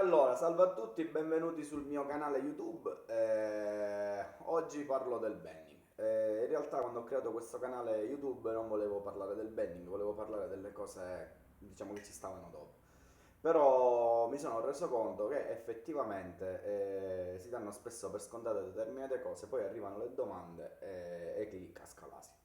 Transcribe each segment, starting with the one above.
Allora, salve a tutti, benvenuti sul mio canale YouTube. Oggi parlo del banning. In realtà quando ho creato questo canale YouTube non volevo parlare del banning, volevo parlare delle cose, diciamo, che ci stavano dopo. Però mi sono reso conto che effettivamente si danno spesso per scontate determinate cose, poi arrivano le domande e chi casca l'asino.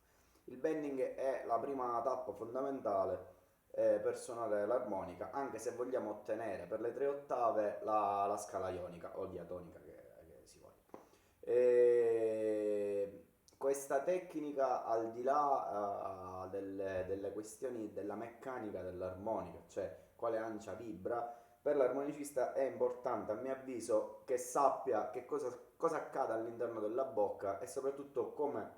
Il bending è la prima tappa fondamentale per suonare l'armonica, anche se vogliamo ottenere per le tre ottave la scala ionica o diatonica che si voglia. Questa tecnica, al di là delle questioni della meccanica dell'armonica, cioè quale ancia vibra, per l'armonicista è importante, a mio avviso, che sappia che cosa accade all'interno della bocca e soprattutto come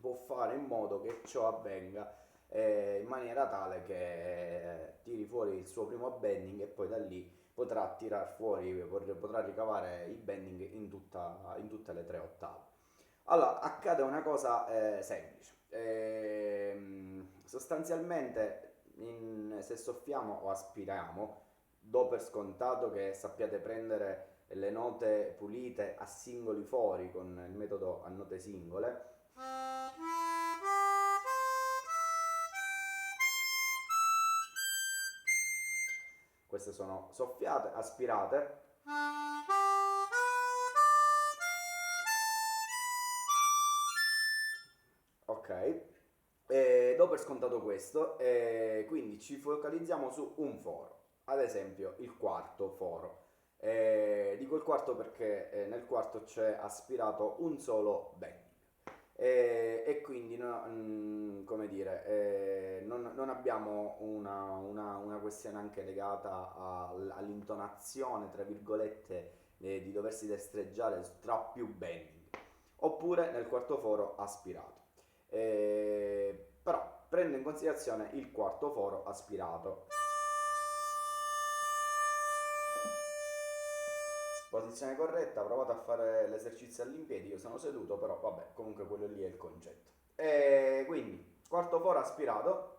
può fare in modo che ciò avvenga in maniera tale che tiri fuori il suo primo bending e poi da lì potrà tirar fuori, potrà ricavare il bending in tutte le tre ottave. Allora, accade una cosa semplice. Sostanzialmente, se soffiamo o aspiriamo, do per scontato che sappiate prendere le note pulite a singoli fori con il metodo a note singole. Queste sono soffiate, aspirate. Ok, do per scontato questo, quindi ci focalizziamo su un foro, ad esempio il quarto foro. Dico il quarto perché nel quarto c'è aspirato un solo bending. E quindi come dire, non abbiamo una questione anche legata all'intonazione, tra virgolette, di doversi destreggiare tra più bending, oppure nel quarto foro aspirato. Però prendo in considerazione il quarto foro aspirato. Posizione corretta, provate a fare l'esercizio all'impiedi, io sono seduto, però vabbè, comunque quello lì è il concetto. Quindi, quarto foro aspirato,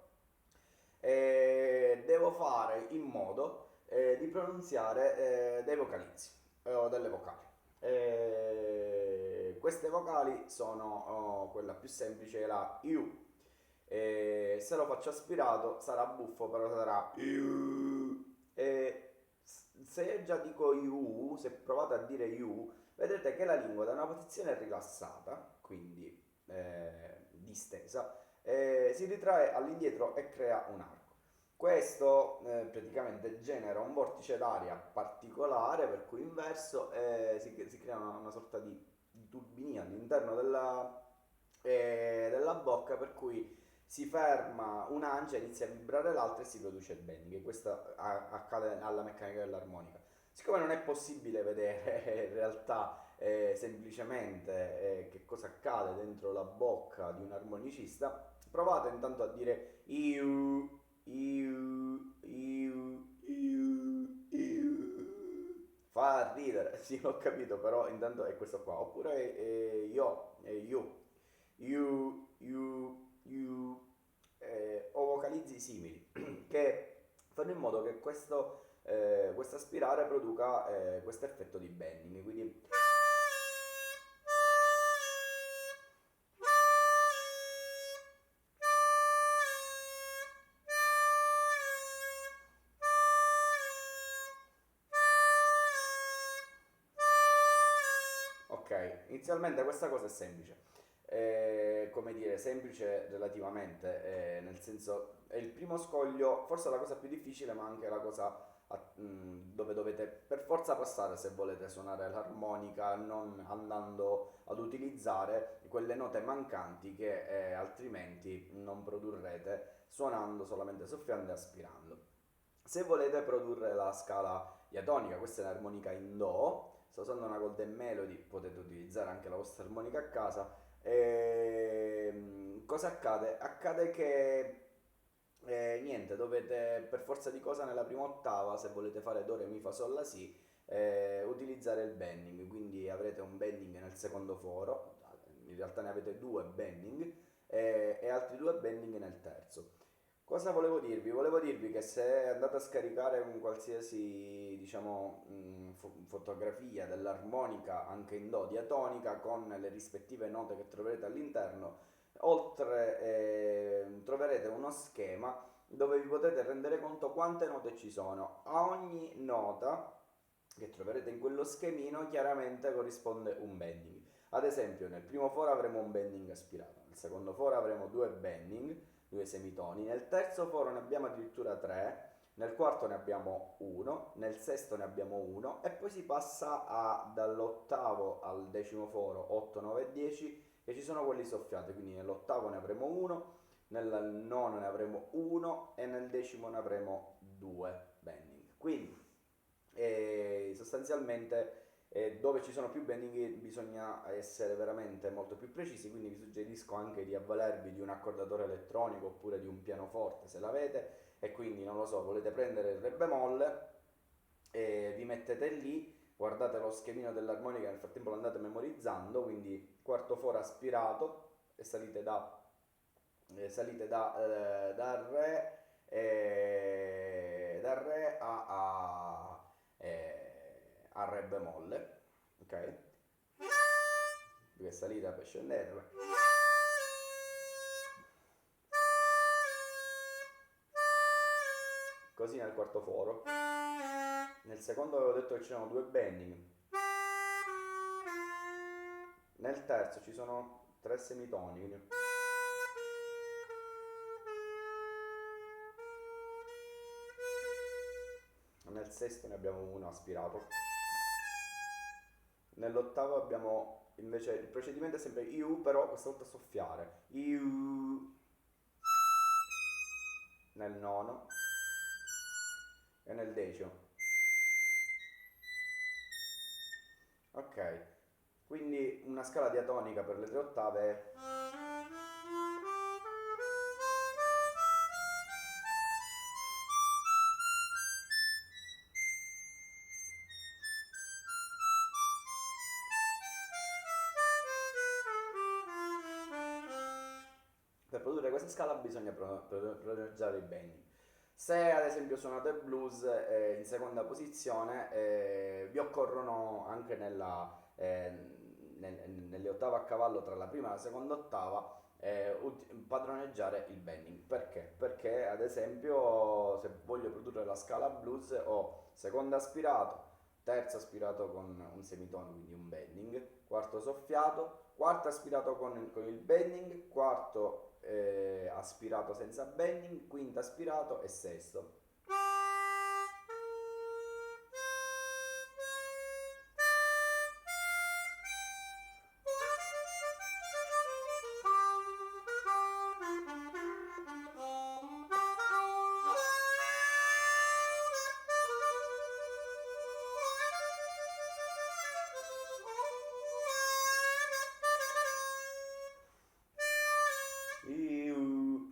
devo fare in modo di pronunziare dei vocalizzi o delle vocali. Queste vocali sono quella più semplice, la U. Se lo faccio aspirato sarà buffo, però sarà U. Se io già dico U, se provate a dire U, vedrete che la lingua da una posizione rilassata, quindi distesa, si ritrae all'indietro e crea un arco. Questo praticamente genera un vortice d'aria particolare, per cui inverso, si crea una sorta di turbinio all'interno della bocca, per cui si ferma un'ancia, inizia a vibrare l'altra e si produce il bending. Questo accade alla meccanica dell'armonica. Siccome non è possibile vedere in realtà semplicemente che cosa accade dentro la bocca di un armonicista, provate intanto a dire iu, iu, iu, iu, iu. Fa ridere, sì, ho capito, però intanto è questo qua. Oppure io, you, o vocalizzi simili che fanno in modo che questo aspirare produca questo effetto di bending. Quindi ok, inizialmente questa cosa è semplice. Come dire, semplice relativamente, nel senso è il primo scoglio, forse la cosa più difficile, ma anche la cosa dove dovete per forza passare se volete suonare l'armonica, non andando ad utilizzare quelle note mancanti che altrimenti non produrrete suonando solamente soffiando e aspirando. Se volete produrre la scala diatonica, questa è un'armonica in Do, sto usando una Golden Melody, potete utilizzare anche la vostra armonica a casa. Cosa accade? Accade che niente, dovete per forza di cosa nella prima ottava, se volete fare Do, Re, Mi, Fa, Sol, La, Si, utilizzare il bending, quindi avrete un bending nel secondo foro, in realtà ne avete due bending e altri due bending nel terzo. Cosa volevo dirvi? Volevo dirvi che se andate a scaricare un qualsiasi, diciamo, fotografia dell'armonica anche in do diatonica con le rispettive note che troverete all'interno, oltre troverete uno schema dove vi potete rendere conto quante note ci sono. A ogni nota che troverete in quello schemino chiaramente corrisponde un bending. Ad esempio, nel primo foro avremo un bending aspirato, nel secondo foro avremo due bending, due semitoni, nel terzo foro ne abbiamo addirittura tre, nel quarto ne abbiamo uno, nel sesto ne abbiamo uno e poi si passa dall'ottavo al decimo foro 8, 9 e 10 che ci sono quelli soffiati, quindi nell'ottavo ne avremo uno, nel nono ne avremo uno e nel decimo ne avremo due bending. Quindi sostanzialmente dove ci sono più bending bisogna essere veramente molto più precisi, quindi vi suggerisco anche di avvalervi di un accordatore elettronico oppure di un pianoforte se l'avete e quindi non lo so, volete prendere il re bemolle e vi mettete lì, guardate lo schemino dell'armonica, nel frattempo lo andate memorizzando, quindi quarto foro aspirato e dal re, a re bemolle, ok? Perché salita per scendere. Così nel quarto foro. Nel secondo avevo detto che c'erano due bending. Nel terzo ci sono tre semitoni, quindi nel sesto ne abbiamo uno aspirato. Nell'ottavo abbiamo invece il procedimento è sempre IU, però questa volta soffiare. IU nel nono e nel decimo. Ok, quindi una scala diatonica per le tre ottave è per produrre questa scala bisogna pronunciare i bending. Se ad esempio suonate blues in seconda posizione, vi occorrono anche nelle ottave a cavallo tra la prima e la seconda ottava padroneggiare il bending. Perché? Perché ad esempio se voglio produrre la scala blues ho secondo aspirato, terzo aspirato con un semitono, quindi un bending, quarto soffiato, quarto aspirato con il bending, quarto aspirato senza bending, quinto aspirato e sesto. Iu.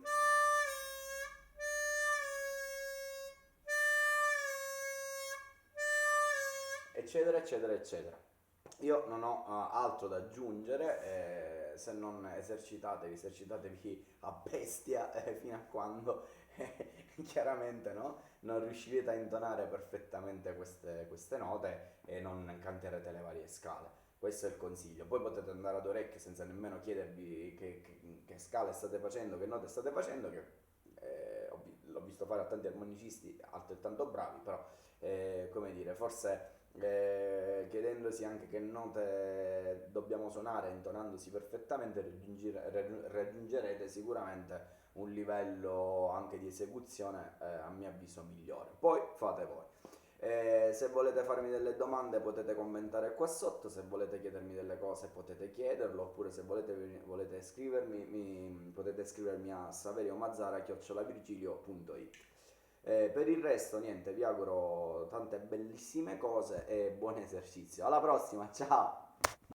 Eccetera, eccetera, eccetera. Io non ho altro da aggiungere, se non esercitatevi a bestia fino a quando chiaramente no, non riuscirete a intonare perfettamente queste note e non canterete le varie scale. Questo è il consiglio. Poi potete andare ad orecchio senza nemmeno chiedervi che scale state facendo, che note state facendo, che l'ho visto fare a tanti armonicisti altrettanto bravi, però come dire, forse chiedendosi anche che note dobbiamo suonare, intonandosi perfettamente, raggiungerete sicuramente un livello anche di esecuzione a mio avviso migliore. Poi fate voi. Se volete farmi delle domande potete commentare qua sotto, se volete chiedermi delle cose potete chiederlo, oppure se volete scrivermi, potete scrivermi a saveriomazzara@virgilio.it. Per il resto niente, vi auguro tante bellissime cose e buon esercizio. Alla prossima, ciao!